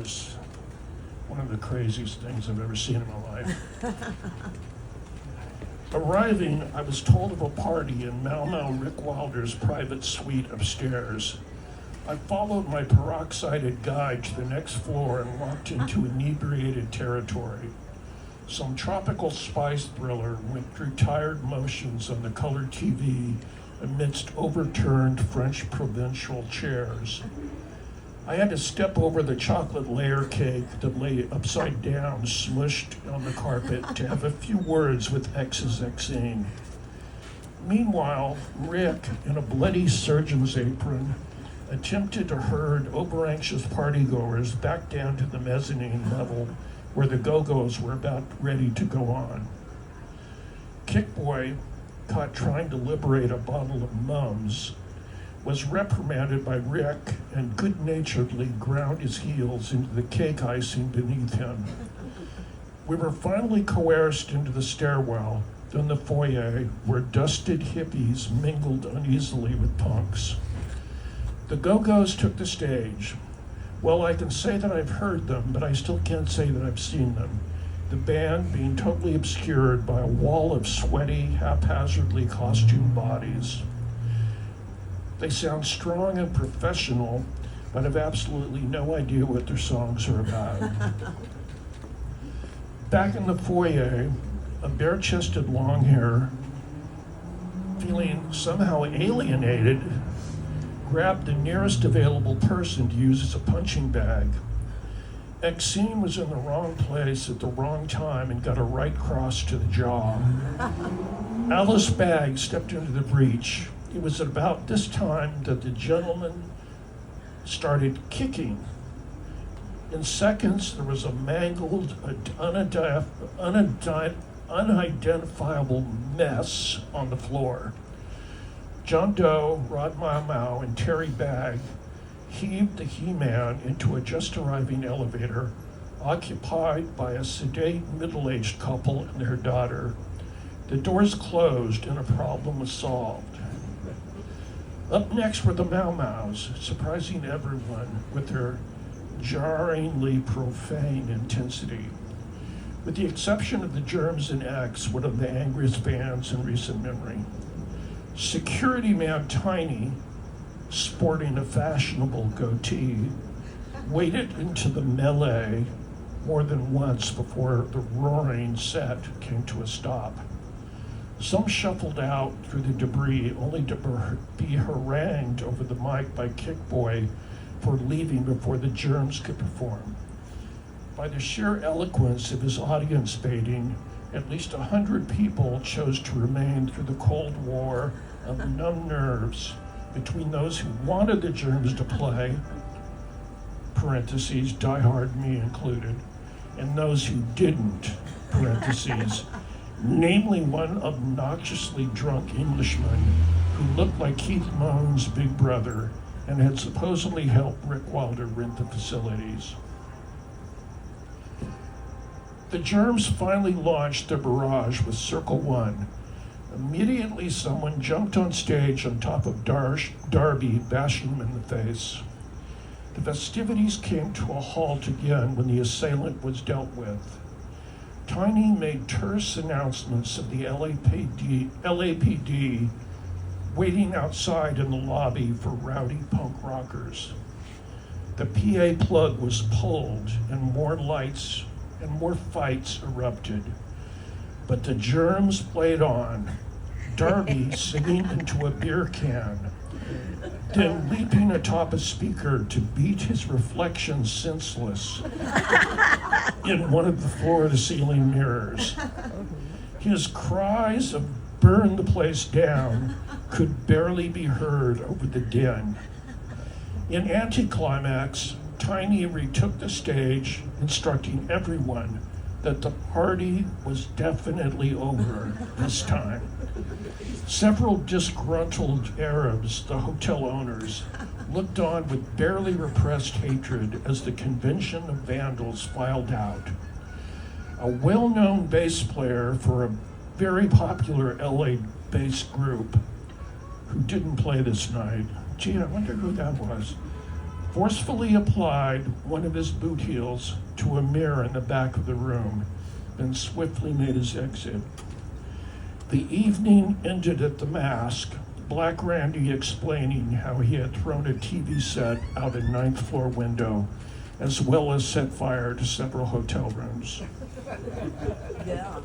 It's one of the craziest things I've ever seen in my life. Arriving, I was told of a party in Mau Rick Wilder's private suite upstairs. I followed my peroxided guide to the next floor and walked into inebriated territory. Some tropical spice thriller went through tired motions on the colored TV amidst overturned French provincial chairs. I had to step over the chocolate layer cake that lay upside down, smushed on the carpet, to have a few words with X's Xing. Meanwhile, Rick, in a bloody surgeon's apron, attempted to herd over-anxious partygoers back down to the mezzanine level where the Go-Go's were about ready to go on. Kickboy, caught trying to liberate a bottle of Mums, was reprimanded by Rick and good-naturedly ground his heels into the cake icing beneath him. We were finally coerced into the stairwell, then the foyer, where dusted hippies mingled uneasily with punks. The Go-Go's took the stage. Well, I can say that I've heard them, but I still can't say that I've seen them. The band being totally obscured by a wall of sweaty, haphazardly costumed bodies. They sound strong and professional, but have absolutely no idea what their songs are about. Back in the foyer, a bare-chested long-hair, feeling somehow alienated, grabbed the nearest available person to use as a punching bag. Exene was in the wrong place at the wrong time and got a right cross to the jaw. Alice Bagg stepped into the breach. It was at about this time that the gentleman started kicking. In seconds, there was a mangled, unidentifiable mess on the floor. John Doe, Rod Mau, and Terry Bagg heaved the He-Man into a just-arriving elevator occupied by a sedate, middle-aged couple and their daughter. The doors closed and a problem was solved. Up next were the Mau, surprising everyone with their jarringly profane intensity. With the exception of the Germs and X, one of the angriest bands in recent memory. Security man Tiny, sporting a fashionable goatee, waded into the melee more than once before the roaring set came to a stop. Some shuffled out through the debris only to be harangued over the mic by Kickboy for leaving before the Germs could perform. By the sheer eloquence of his audience baiting, at least 100 people chose to remain through the Cold War of numb nerves between those who wanted the Germs to play, parentheses, diehard me included, and those who didn't, parentheses, namely one obnoxiously drunk Englishman who looked like Keith Moon's big brother and had supposedly helped Rick Wilder rent the facilities. The Germs finally launched their barrage with Circle One. Immediately, someone jumped on stage on top of Darby, bashing him in the face. The festivities came to a halt again when the assailant was dealt with. Tiny made terse announcements of the LAPD waiting outside in the lobby for rowdy punk rockers. The PA plug was pulled and more lights and more fights erupted. But the Germs played on, Darby singing into a beer can, then leaping atop a speaker to beat his reflection senseless in one of the floor-to-ceiling mirrors. His cries of "burn the place down" could barely be heard over the din. In anticlimax, Tiny retook the stage, instructing everyone that the party was definitely over this time. Several disgruntled Arabs, the hotel owners, looked on with barely repressed hatred as the convention of vandals filed out. A well-known bass player for a very popular LA-based group who didn't play this night, gee, I wonder who that was, forcefully applied one of his boot heels to a mirror in the back of the room, then swiftly made his exit. The evening ended at the Mask, Black Randy explaining how he had thrown a TV set out a ninth floor window, as well as set fire to several hotel rooms. Yeah.